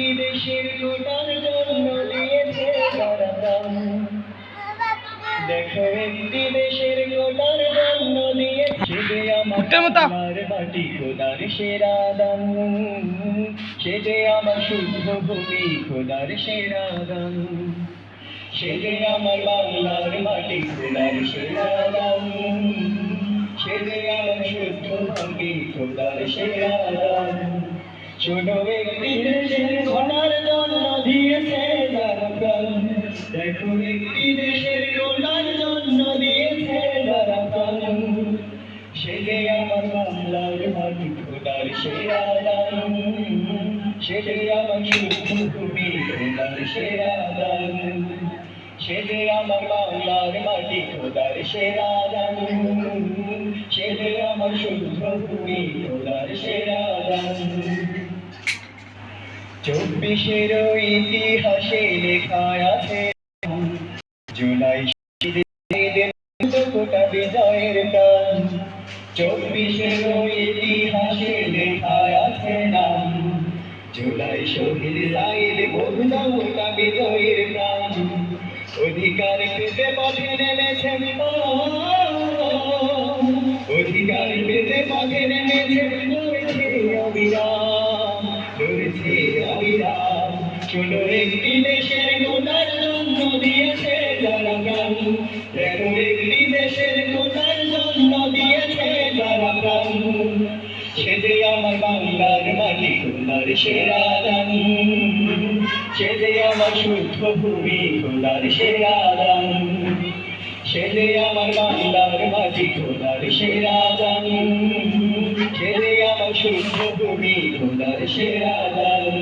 একটি দেশের কোটার জন্য দিয়েছে তারা প্রাণ। দেখো একটি দেশের কোটার জন্য দিয়েছে যে আমার মাটি খোদার সেরা দান। সে যে আমার শুদ্ধ ভূমি খোদার সেরা দান। সে যে আমার বাংলার মাটি খোদার সেরা দান। সে যে আমার শুদ্ধ ভূমি খোদার সেরা দান। শোনো একটি দেশের ঘোড়ার জন্য দিয়েছে যারা প্রাণ। দেখো একটি দেশের ঘোড়ার জন্য দিয়েছে যারা প্রাণ। সে যে আমার বাংলার মাটি খোদার সেরা দান। সে যে আমার শুদ্ধ ভূমি খোদার সেরা দান। সে যে আমার বাংলার মাটি খোদার সেরা দান। সে যে আমার শুদ্ধ ভূমি খোদার সেরা দান। 24-এর ইতিহাসে লেখা আছে জুলাই শহীদের কোটা বিজয়ের গান। 24-এর ইতিহাসে লেখা আছে নাম জুলাই শহীদ সাইদ বগুড়া কোটা বিজয়ের গান। অধিকার পেতে পথে নেমেছেন, অধিকার পেতে পথে নেমেছেন, লড়েছে অবিরাম, লড়েছে অবিরাম। শোনো একটি দেশের কোটার জন্য দিয়েছে যারা প্রাণ। দেখো একটি দেশের কোটার জন্য দিয়েছে যারা প্রাণ। সে যে আমার বাংলার মাটি খোদার সেরা দান। সে যে আমার শুদ্ধ ভূমি খোদার সেরা দান। সে যে আমার বাংলার মাটি খোদার সেরা দান। সে যে আমার শুদ্ধ ভূমি খোদার সেরা দান।